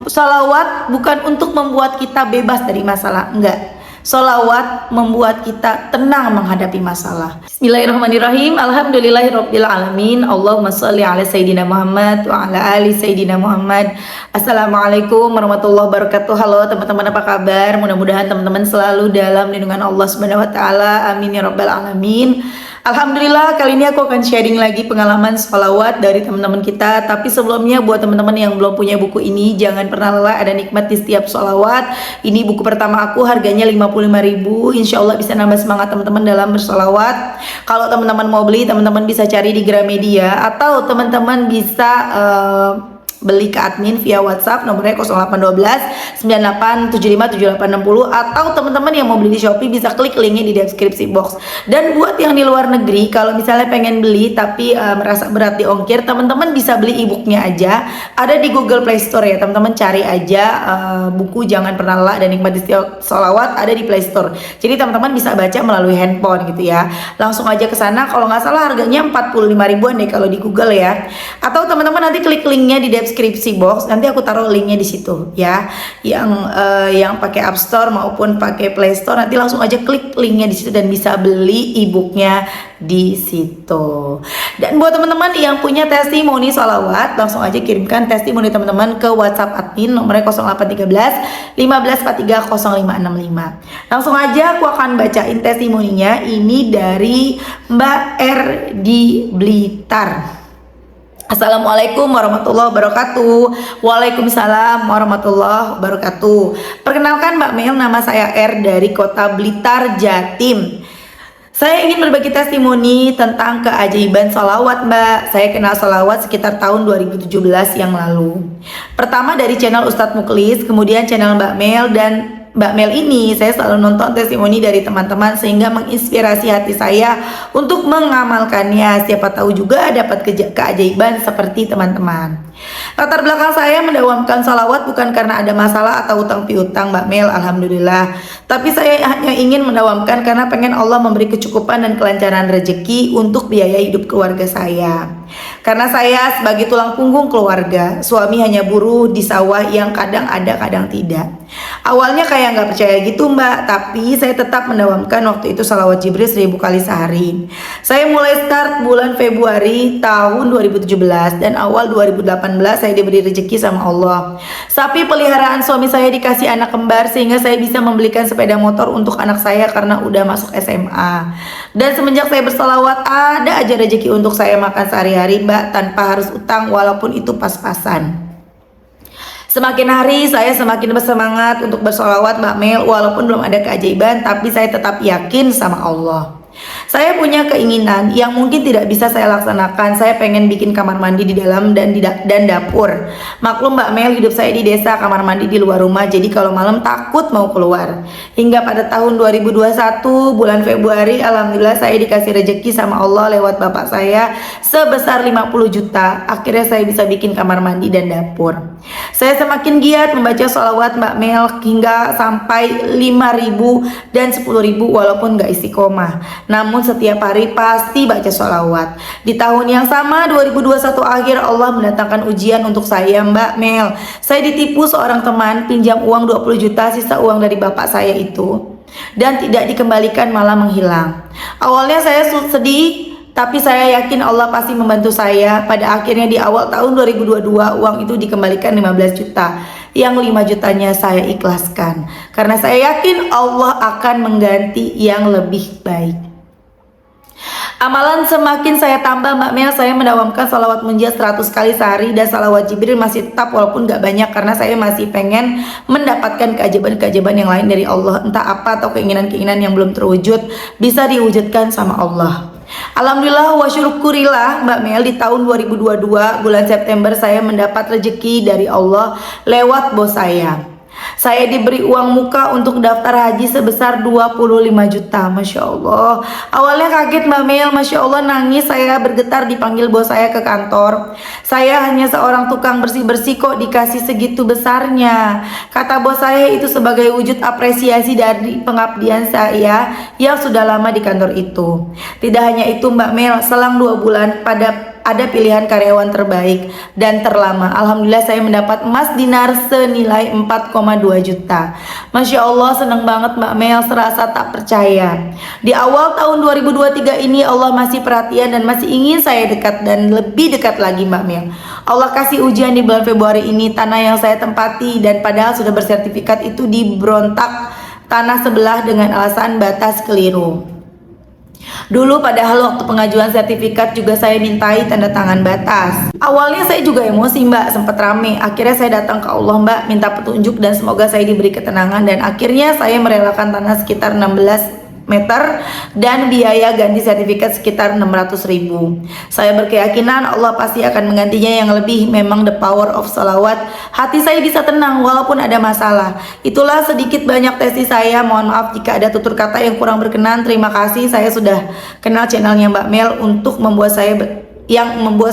Sholawat bukan untuk membuat kita bebas dari masalah, enggak. Sholawat membuat kita tenang menghadapi masalah. Bismillahirrahmanirrahim. Alhamdulillahirabbil alamin. Allahumma sholli ala sayidina Muhammad wa ala ali sayidina Muhammad. Assalamualaikum warahmatullahi wabarakatuh. Halo teman-teman, apa kabar? Mudah-mudahan teman-teman selalu dalam lindungan Allah Subhanahu wa taala. Amin ya rabbal alamin. Alhamdulillah, kali ini aku akan sharing lagi pengalaman sholawat dari teman-teman kita. Tapi sebelumnya, buat teman-teman yang belum punya buku ini, jangan pernah lelah ada nikmat di setiap sholawat. Ini buku pertama aku, harganya 55.000. Insya Allah bisa nambah semangat teman-teman dalam bersholawat. Kalau teman-teman mau beli, teman-teman bisa cari di Gramedia, atau teman-teman bisa beli ke admin via WhatsApp, nomornya 0812 9875 7860, atau teman-teman yang mau beli di Shopee bisa klik linknya di deskripsi box. Dan buat yang di luar negeri, kalau misalnya pengen beli tapi merasa berat di ongkir, teman-teman bisa beli e-booknya aja, ada di Google Play Store ya. Teman-teman cari aja buku Jangan Pernah Lelah dan Nikmati Setiap Sholawat, ada di Play Store. Jadi teman-teman bisa baca melalui handphone gitu ya. Langsung aja ke sana. Kalau nggak salah harganya 45.000-an deh kalau di Google ya. Atau teman-teman nanti klik linknya di deskripsi box, nanti aku taruh linknya di situ ya. Yang pakai App Store maupun pakai Play Store, nanti langsung aja klik linknya di situ dan bisa beli e-booknya di situ. Dan buat teman-teman yang punya testimoni sholawat, langsung aja kirimkan testimoni teman-teman ke WhatsApp admin, nomornya 0813 1543 0565. Langsung aja aku akan bacain testimoninya. Ini dari Mbak R di Blitar. Assalamualaikum warahmatullahi wabarakatuh. Waalaikumsalam warahmatullahi wabarakatuh. Perkenalkan Mbak Mel, nama saya R dari kota Blitar, Jatim. Saya ingin berbagi testimoni tentang keajaiban sholawat, Mbak. Saya kenal sholawat sekitar tahun 2017 yang lalu. Pertama dari channel Ustadz Muklis, kemudian channel Mbak Mel, dan Mbak Mel ini saya selalu nonton testimoni dari teman-teman sehingga menginspirasi hati saya untuk mengamalkannya. Siapa tahu juga dapat keajaiban seperti teman-teman. Latar belakang saya mendawamkan sholawat bukan karena ada masalah atau utang piutang, Mbak Mel, alhamdulillah. Tapi saya hanya ingin mendawamkan karena pengen Allah memberi kecukupan dan kelancaran rezeki untuk biaya hidup keluarga saya. Karena saya sebagai tulang punggung keluarga, suami hanya buruh di sawah yang kadang ada kadang tidak. Awalnya kayak nggak percaya gitu, Mbak, tapi saya tetap mendawamkan waktu itu sholawat Jibril 1000 kali sehari. Saya mulai start bulan Februari tahun 2017 dan awal 2018 saya diberi rezeki sama Allah. Sapi peliharaan suami saya dikasih anak kembar sehingga saya bisa membelikan sepeda motor untuk anak saya karena udah masuk SMA. Dan semenjak saya bersolawat, ada aja rezeki untuk saya makan sehari-hari, Mbak, tanpa harus utang walaupun itu pas-pasan. Semakin hari saya semakin bersemangat untuk bersolawat, Mbak Mel, walaupun belum ada keajaiban, tapi saya tetap yakin sama Allah. Saya punya keinginan yang mungkin tidak bisa saya laksanakan. Saya pengen bikin kamar mandi di dalam dan dapur. Maklum Mbak Mel, hidup saya di desa, kamar mandi di luar rumah, jadi kalau malam takut mau keluar. Hingga pada tahun 2021 bulan Februari, alhamdulillah saya dikasih rezeki sama Allah lewat bapak saya sebesar 50 juta. Akhirnya saya bisa bikin kamar mandi dan dapur. Saya semakin giat membaca sholawat, Mbak Mel, hingga sampai 5.000 dan 10.000 walaupun gak istiqomah. Namun setiap hari pasti baca sholawat. Di tahun yang sama 2021 akhir, Allah mendatangkan ujian untuk saya, Mbak Mel. Saya ditipu seorang teman, pinjam uang 20 juta sisa uang dari bapak saya itu, dan tidak dikembalikan, malah menghilang. Awalnya saya sedih, tapi saya yakin Allah pasti membantu saya. Pada akhirnya di awal tahun 2022 uang itu dikembalikan 15 juta. Yang 5 jutanya saya ikhlaskan karena saya yakin Allah akan mengganti yang lebih baik. Amalan semakin saya tambah, Mbak Mel. Saya mendawamkan salawat munjiat 100 kali sehari dan salawat Jibril masih tetap walaupun gak banyak karena saya masih pengen mendapatkan keajaiban-keajaiban yang lain dari Allah. Entah apa atau keinginan-keinginan yang belum terwujud bisa diwujudkan sama Allah. Alhamdulillah wa syukurillah, Mbak Mel, di tahun 2022 bulan September saya mendapat rezeki dari Allah lewat bos saya. Saya diberi uang muka untuk daftar haji sebesar 25 juta. Masya Allah. Awalnya kaget, Mbak Mel, Masya Allah, nangis. Saya bergetar dipanggil bos saya ke kantor. Saya hanya seorang tukang bersih-bersih kok dikasih segitu besarnya. Kata bos saya itu sebagai wujud apresiasi dari pengabdian saya yang sudah lama di kantor itu. Tidak hanya itu, Mbak Mel, selang 2 bulan pada ada pilihan karyawan terbaik dan terlama. Alhamdulillah saya mendapat emas dinar senilai 4,2 juta. Masya Allah, senang banget Mbak Mel, serasa tak percaya. Di awal tahun 2023 ini Allah masih perhatian dan masih ingin saya dekat dan lebih dekat lagi Mbak Mel. Allah kasih ujian di bulan Februari ini. Tanah yang saya tempati dan padahal sudah bersertifikat itu diberontak tanah sebelah dengan alasan batas keliru. Dulu padahal waktu pengajuan sertifikat juga saya mintai tanda tangan batas. Awalnya saya juga emosi Mbak, sempat rame. Akhirnya saya datang ke Allah Mbak, minta petunjuk dan semoga saya diberi ketenangan. Dan akhirnya saya merelakan tanah sekitar 16 meter dan biaya ganti sertifikat sekitar 600.000. Saya berkeyakinan Allah pasti akan menggantinya yang lebih. Memang the power of salawat. Hati saya bisa tenang walaupun ada masalah. Itulah sedikit banyak tesis saya. Mohon maaf jika ada tutur kata yang kurang berkenan. Terima kasih, saya sudah kenal channelnya Mbak Mel untuk membuat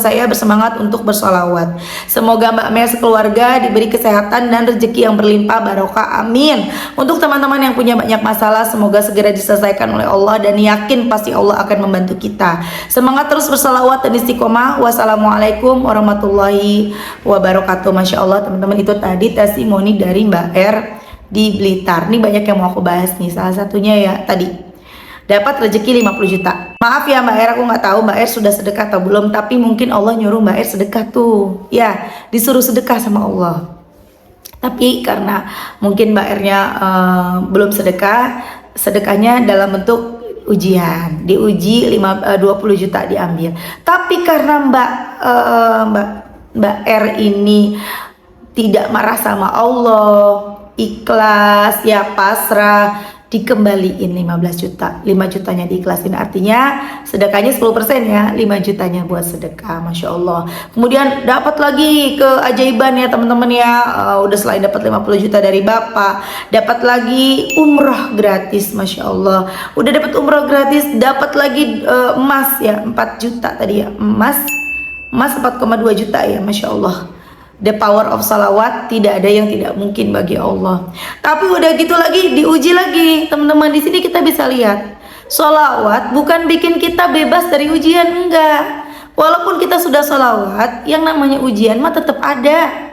saya bersemangat untuk bersolawat. Semoga Mbak Mel sekeluarga diberi kesehatan dan rezeki yang berlimpah barokah, amin. Untuk teman-teman yang punya banyak masalah, semoga segera diselesaikan oleh Allah dan yakin pasti Allah akan membantu kita. Semangat terus bersolawat dan istiqomah. Wassalamualaikum warahmatullahi wabarakatuh. Masya Allah teman-teman, itu tadi testimoni dari Mbak R di Blitar. Ini banyak yang mau aku bahas nih. Salah satunya ya tadi dapat rezeki 50 juta. Maaf ya Mbak R, aku nggak tahu Mbak R sudah sedekah atau belum, tapi mungkin Allah nyuruh Mbak R sedekah tuh. Ya, disuruh sedekah sama Allah. Tapi karena mungkin Mbak R-nya belum sedekah, sedekahnya dalam bentuk ujian. Diuji 20 juta diambil. Tapi karena Mbak R ini tidak marah sama Allah, ikhlas, ya pasrah, dikembaliin 15 juta. 5 jutanya diikhlasin, artinya sedekahnya 10% ya, 5 jutanya buat sedekah. Masya Allah. Kemudian dapat lagi keajaiban ya teman-teman ya. Udah selain dapat 50 juta dari Bapak, dapat lagi umroh gratis. Masya Allah. Udah dapat umroh gratis, dapat lagi emas ya, 4 juta tadi ya. Emas 4,2 juta ya. Masya Allah. The power of salawat, tidak ada yang tidak mungkin bagi Allah. Tapi udah gitu lagi diuji lagi teman-teman. Di sini kita bisa lihat salawat bukan bikin kita bebas dari ujian, enggak. Walaupun kita sudah salawat, yang namanya ujian mah tetap ada.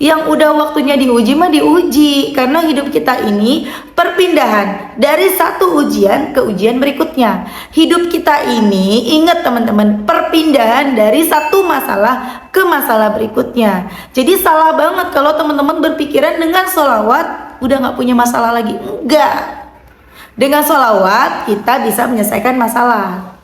Yang udah waktunya diuji mah diuji, karena hidup kita ini perpindahan dari satu ujian ke ujian berikutnya. Hidup kita ini, ingat teman-teman, perpindahan dari satu masalah ke masalah berikutnya. Jadi salah banget kalau teman-teman berpikiran dengan sholawat udah nggak punya masalah lagi. Enggak. Dengan sholawat kita bisa menyelesaikan masalah.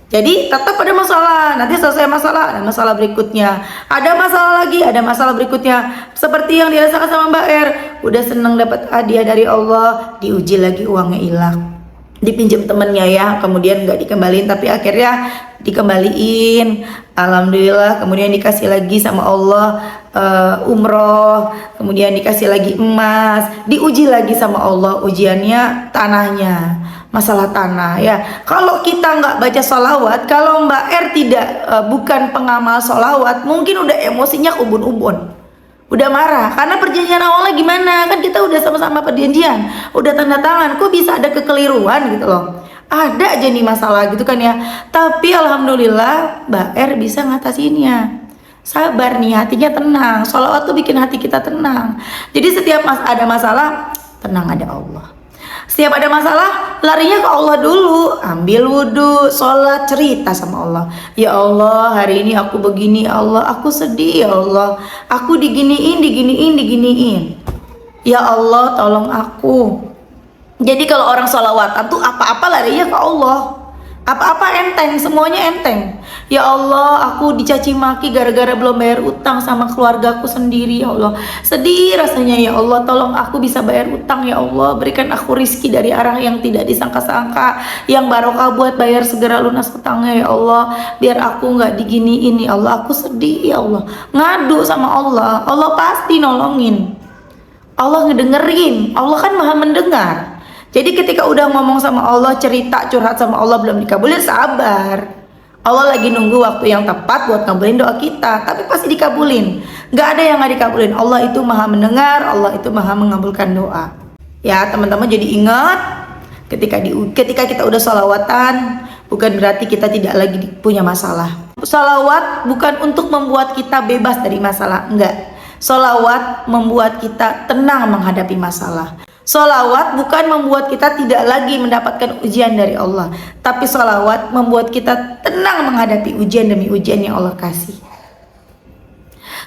Jadi tetap ada masalah, nanti selesai masalah, ada masalah berikutnya, ada masalah lagi, ada masalah berikutnya. Seperti yang dirasakan sama Mbak R, udah seneng dapat hadiah dari Allah, diuji lagi uangnya hilang, dipinjam temennya ya, kemudian nggak dikembaliin, tapi akhirnya dikembaliin. Alhamdulillah. Kemudian dikasih lagi sama Allah umroh, kemudian dikasih lagi emas, diuji lagi sama Allah, ujiannya tanahnya, masalah tanah ya. Kalau kita nggak baca sholawat, kalau Mbak R bukan pengamal sholawat, mungkin udah emosinya ubun-ubun, udah marah karena perjanjian awalnya gimana, kan kita udah sama-sama perjanjian, udah tanda tangan, kok bisa ada kekeliruan gitu loh. Ada aja nih masalah gitu kan ya. Tapi alhamdulillah Mbak R bisa ngatasinnya. Sabar nih, hatinya tenang. Sholawat tuh bikin hati kita tenang. Jadi setiap ada masalah, tenang, ada Allah. Setiap ada masalah, larinya ke Allah dulu. Ambil wudhu, sholat, cerita sama Allah. Ya Allah, hari ini aku begini, ya Allah, aku sedih, ya Allah, aku diginiin. Ya Allah, tolong aku. Jadi kalau orang sholawatan tuh apa-apa larinya ke Allah. Apa-apa enteng, semuanya enteng. Ya Allah, aku dicaci maki gara-gara belum bayar utang sama keluargaku sendiri, ya Allah. Sedih rasanya, ya Allah, tolong aku bisa bayar utang, ya Allah. Berikan aku rizki dari arah yang tidak disangka-sangka, yang barokah buat bayar segera lunas utangnya, ya Allah. Biar aku nggak diginiin, ya Allah. Aku sedih, ya Allah. Ngadu sama Allah, Allah pasti nolongin. Allah ngedengerin, Allah kan maha mendengar. Jadi ketika udah ngomong sama Allah, cerita, curhat sama Allah belum dikabulin, sabar. Allah lagi nunggu waktu yang tepat buat ngabulin doa kita, tapi pasti dikabulin. Gak ada yang gak dikabulin. Allah itu maha mendengar, Allah itu maha mengabulkan doa. Ya teman-teman, jadi ingat ketika kita udah sholawatan, bukan berarti kita tidak lagi punya masalah. Sholawat bukan untuk membuat kita bebas dari masalah, enggak. Sholawat membuat kita tenang menghadapi masalah. Sholawat bukan membuat kita tidak lagi mendapatkan ujian dari Allah, tapi sholawat membuat kita tenang menghadapi ujian demi ujian yang Allah kasih.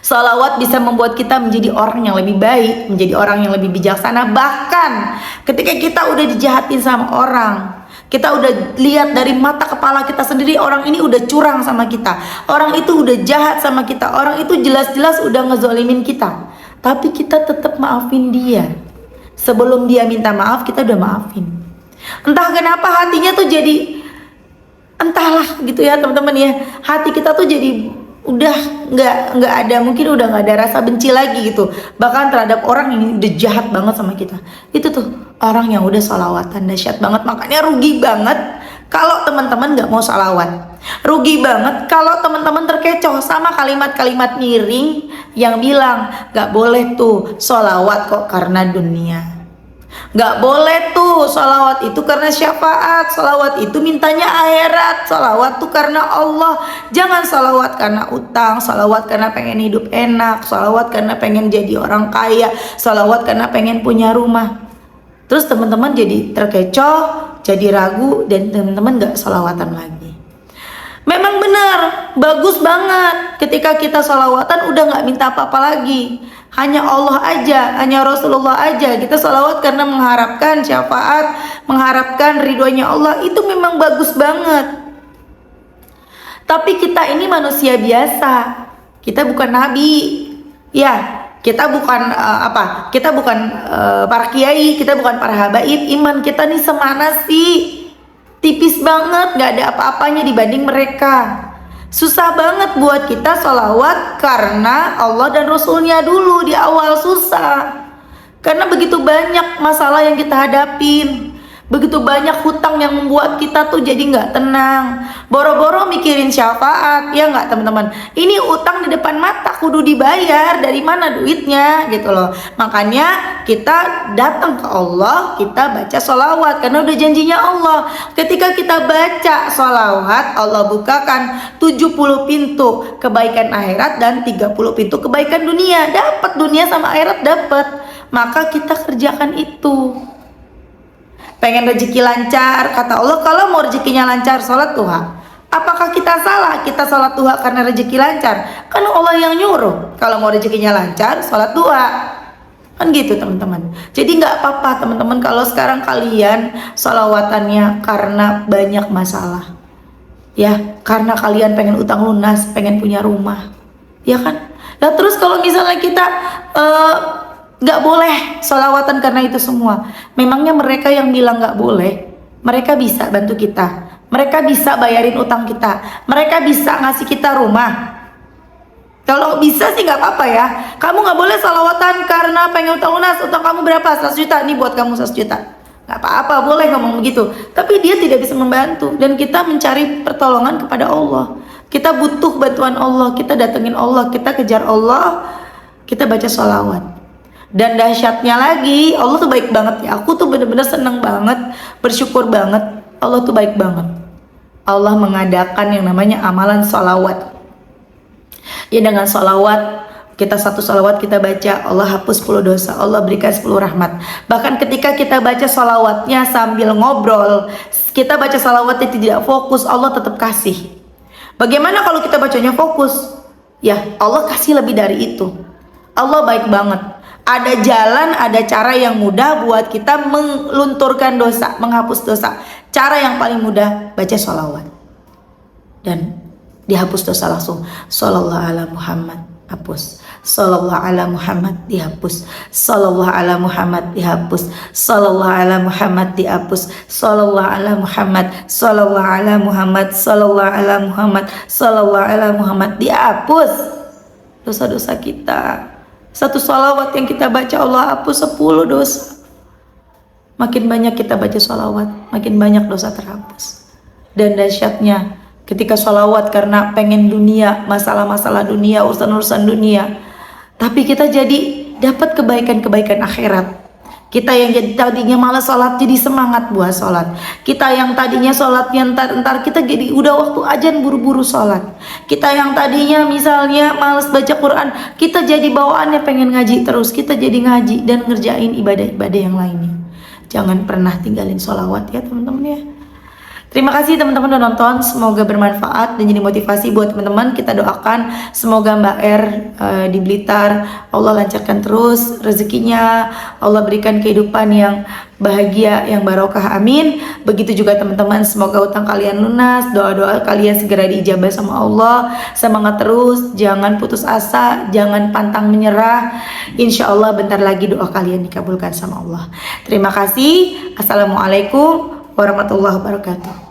Sholawat bisa membuat kita menjadi orang yang lebih baik, menjadi orang yang lebih bijaksana. Bahkan ketika kita udah dijahatin sama orang, kita udah lihat dari mata kepala kita sendiri, orang ini udah curang sama kita, orang itu udah jahat sama kita, orang itu jelas-jelas udah ngezolimin kita, tapi kita tetap maafin dia. Sebelum dia minta maaf, kita udah maafin. Entah kenapa hatinya tuh jadi, entahlah gitu ya teman-teman ya, hati kita tuh jadi udah nggak ada, mungkin udah nggak ada rasa benci lagi gitu, bahkan terhadap orang yang udah jahat banget sama kita. Itu tuh orang yang udah sholawatan, dahsyat banget. Makanya rugi banget kalau teman-teman nggak mau sholawat, rugi banget kalau teman-teman terkecoh sama kalimat-kalimat miring yang bilang nggak boleh tuh sholawat kok karena dunia, nggak boleh tuh sholawat itu karena syafaat, sholawat itu mintanya akhirat, sholawat tuh karena Allah. Jangan sholawat karena utang, sholawat karena pengen hidup enak, sholawat karena pengen jadi orang kaya, sholawat karena pengen punya rumah. Terus teman-teman jadi terkecoh, jadi ragu, dan teman-teman gak sholawatan lagi. Memang benar, bagus banget ketika kita sholawatan udah gak minta apa-apa lagi, hanya Allah aja, hanya Rasulullah aja. Kita sholawat karena mengharapkan syafaat, mengharapkan ridhonya Allah. Itu memang bagus banget. Tapi kita ini manusia biasa, kita bukan nabi, ya. Kita bukan kita bukan para kiai, kita bukan para habaib. Iman kita nih semana sih? Tipis banget, gak ada apa-apanya dibanding mereka. Susah banget buat kita sholawat karena Allah dan Rasulnya dulu di awal susah. Karena begitu banyak masalah yang kita hadapin, begitu banyak hutang yang membuat kita tuh jadi nggak tenang. Boro-boro mikirin syafaat, ya nggak teman-teman? Ini utang di depan mata, kudu dibayar. Dari mana duitnya gitu loh. Makanya kita datang ke Allah, kita baca sholawat karena udah janjinya Allah. Ketika kita baca sholawat, Allah bukakan 70 pintu kebaikan akhirat dan 30 pintu kebaikan dunia. Dapat dunia sama akhirat dapat. Maka kita kerjakan itu. Pengen rezeki lancar, kata Allah, kalau mau rezekinya lancar, sholat duha. Apakah kita salah kita sholat duha karena rezeki lancar? Kan Allah yang nyuruh, kalau mau rezekinya lancar, sholat duha. Kan gitu teman-teman. Jadi nggak apa-apa teman-teman kalau sekarang kalian sholawatannya karena banyak masalah, ya, karena kalian pengen utang lunas, pengen punya rumah, ya kan? Nah terus kalau misalnya kita gak boleh sholawatan karena itu semua, memangnya mereka yang bilang gak boleh, mereka bisa bantu kita, mereka bisa bayarin utang kita, mereka bisa ngasih kita rumah. Kalau bisa sih gak apa-apa ya. Kamu gak boleh sholawatan karena pengen utang lunas, utang kamu berapa? 100 juta, ini buat kamu 100 juta. Gak apa-apa, boleh ngomong begitu. Tapi dia tidak bisa membantu, dan kita mencari pertolongan kepada Allah. Kita butuh bantuan Allah, kita datengin Allah, kita kejar Allah, kita baca sholawat. Dan dahsyatnya lagi, Allah tuh baik banget ya. Aku tuh bener-bener seneng banget, bersyukur banget. Allah tuh baik banget. Allah mengadakan yang namanya amalan sholawat. Ya dengan sholawat, kita satu sholawat kita baca, Allah hapus 10 dosa, Allah berikan 10 rahmat. Bahkan ketika kita baca sholawatnya sambil ngobrol, kita baca sholawatnya tidak fokus, Allah tetap kasih. Bagaimana kalau kita bacanya fokus? Ya Allah kasih lebih dari itu. Allah baik banget. Ada jalan, ada cara yang mudah buat kita melunturkan dosa, menghapus dosa. Cara yang paling mudah, baca sholawat. Dan dihapus dosa langsung. Shallallahu ala Muhammad, hapus. Shallallahu ala Muhammad, dihapus. Shallallahu ala Muhammad, dihapus. Shallallahu ala Muhammad, dihapus. Shallallahu ala Muhammad, Shallallahu ala Muhammad, Shallallahu ala Muhammad, Shallallahu ala Muhammad, dihapus dosa-dosa kita. Satu sholawat yang kita baca Allah hapus 10 dosa. Makin banyak kita baca sholawat, makin banyak dosa terhapus. Dan dahsyatnya ketika sholawat karena pengen dunia, masalah-masalah dunia, urusan-urusan dunia, tapi kita jadi dapat kebaikan-kebaikan akhirat. Kita yang jadi tadinya malas sholat jadi semangat buat sholat. Kita yang tadinya sholatnya ntar kita jadi udah waktu ajan buru-buru sholat. Kita yang tadinya misalnya malas baca Quran, kita jadi bawaannya pengen ngaji terus. Kita jadi ngaji dan ngerjain ibadah-ibadah yang lainnya. Jangan pernah tinggalin sholawat ya teman-teman ya. Terima kasih teman-teman udah nonton, semoga bermanfaat dan jadi motivasi buat teman-teman. Kita doakan semoga Mbak di Blitar Allah lancarkan terus rezekinya, Allah berikan kehidupan yang bahagia, yang barokah, amin. Begitu juga teman-teman, semoga utang kalian lunas, doa-doa kalian segera diijabah sama Allah. Semangat terus, jangan putus asa, jangan pantang menyerah. Insya Allah bentar lagi doa kalian dikabulkan sama Allah. Terima kasih. Assalamualaikum warahmatullahi wabarakatuh.